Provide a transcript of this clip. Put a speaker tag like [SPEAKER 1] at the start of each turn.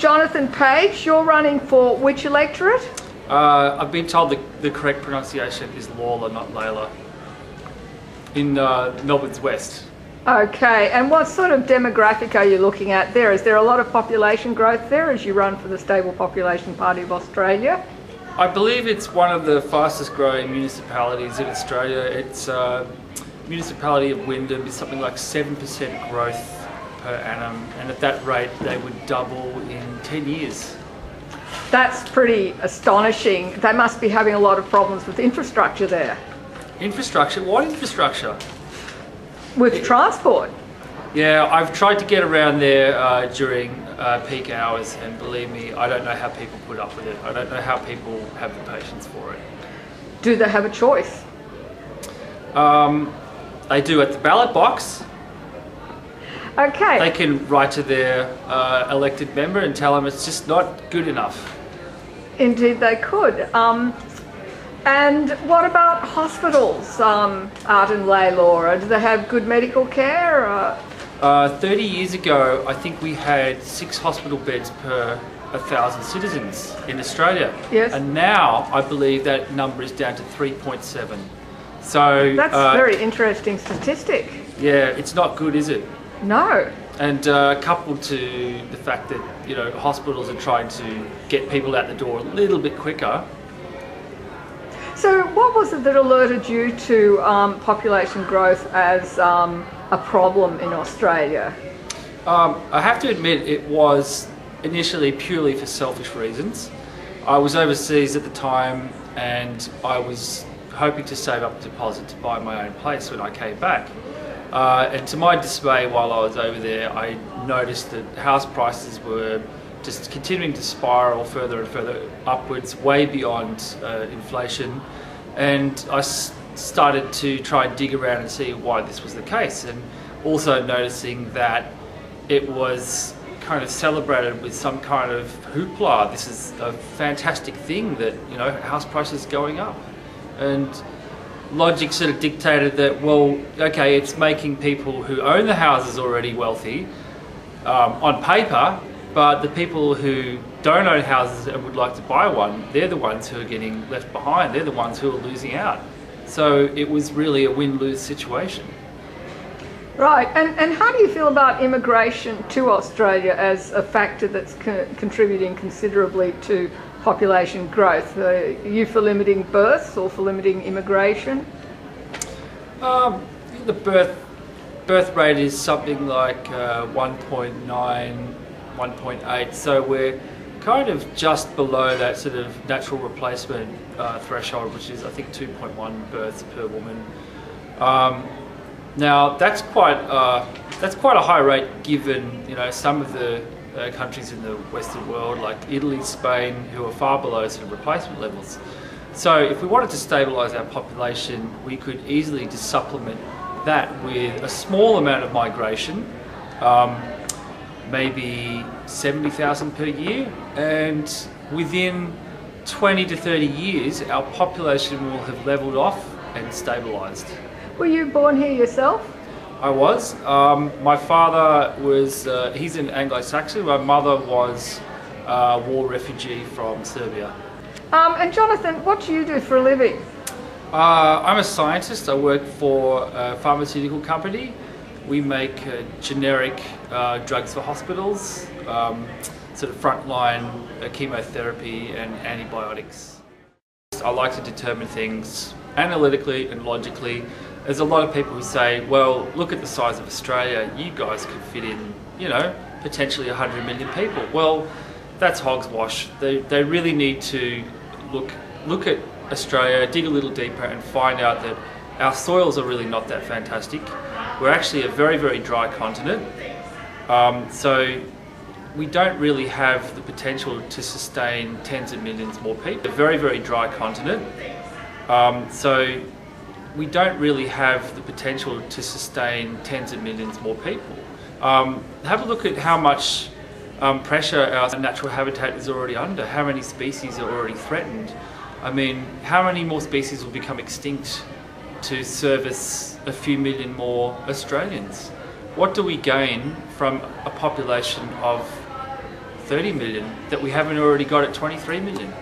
[SPEAKER 1] Jonathan Page, you're running for which electorate?
[SPEAKER 2] I've been told the correct pronunciation is Lalor, not Lalor, in Melbourne's west.
[SPEAKER 1] Okay, and what sort of demographic are you looking at there? Is there a lot of population growth there as you run for the Stable Population Party of Australia?
[SPEAKER 2] I believe it's one of the fastest growing municipalities in Australia. It's municipality of Wyndham is something like 7% growth per annum, and at that rate they would double in 10 years.
[SPEAKER 1] That's pretty astonishing. They must be having a lot of problems with infrastructure there.
[SPEAKER 2] Infrastructure? What infrastructure?
[SPEAKER 1] With transport?
[SPEAKER 2] Yeah, I've tried to get around there during peak hours, and believe me, I don't know how people put up with it. I don't know how people have the patience for it.
[SPEAKER 1] Do they have a choice?
[SPEAKER 2] They do at the ballot box.
[SPEAKER 1] Okay.
[SPEAKER 2] They can write to their elected member and tell them it's just not good enough.
[SPEAKER 1] Indeed they could. And what about hospitals out in Lalor? Do they have good medical care?
[SPEAKER 2] 30 years ago, I think we had 6 hospital beds per 1,000 citizens in Australia.
[SPEAKER 1] Yes.
[SPEAKER 2] And now I believe that number is down to 3.7. So
[SPEAKER 1] that's a very interesting statistic.
[SPEAKER 2] Yeah, it's not good, is it?
[SPEAKER 1] No.
[SPEAKER 2] And coupled to the fact that, you know, hospitals are trying to get people out the door a little bit quicker.
[SPEAKER 1] So what was it that alerted you to population growth as a problem in Australia?
[SPEAKER 2] I have to admit it was initially purely for selfish reasons. I was overseas at the time and I was hoping to save up a deposit to buy my own place when I came back. And to my dismay, while I was over there, I noticed that house prices were just continuing to spiral further and further upwards, way beyond inflation. And I started to try and dig around and see why this was the case, and also noticing that it was kind of celebrated with some kind of hoopla. This is a fantastic thing that, you know, house prices going up. And logic sort of dictated that, well, okay, it's making people who own the houses already wealthy on paper, but the people who don't own houses and would like to buy one, they're the ones who are getting left behind. They're the ones who are losing out. So it was really a win-lose situation.
[SPEAKER 1] Right, and how do you feel about immigration to Australia as a factor that's contributing considerably to population growth? Are you for limiting births or for limiting immigration?
[SPEAKER 2] The birth rate is something like 1.9, 1.8, so we're kind of just below that sort of natural replacement threshold, which is I think 2.1 births per woman. Now that's quite a high rate given, you know, some of the countries in the Western world like Italy, Spain, who are far below sort of replacement levels. So if we wanted to stabilise our population, we could easily just supplement that with a small amount of migration, maybe 70,000 per year, and within 20 to 30 years our population will have levelled off and stabilised.
[SPEAKER 1] Were you born here yourself?
[SPEAKER 2] I was. My father was, he's an Anglo-Saxon. My mother was a war refugee from Serbia.
[SPEAKER 1] And Jonathan, what do you do for a living?
[SPEAKER 2] I'm a scientist. I work for a pharmaceutical company. We make generic drugs for hospitals, sort of frontline chemotherapy and antibiotics. I like to determine things analytically and logically. There's a lot of people who say, well, look at the size of Australia, you guys could fit in, you know, potentially 100 million people. Well, that's hogswash. They really need to look at Australia, dig a little deeper and find out that our soils are really not that fantastic. We're actually a very, very dry continent. So we don't really have the potential to sustain tens of millions more people. A very, very dry continent. So we don't really have the potential to sustain tens of millions more people. Have a look at how much pressure our natural habitat is already under, how many species are already threatened. I mean, how many more species will become extinct to service a few million more Australians? What do we gain from a population of 30 million that we haven't already got at 23 million.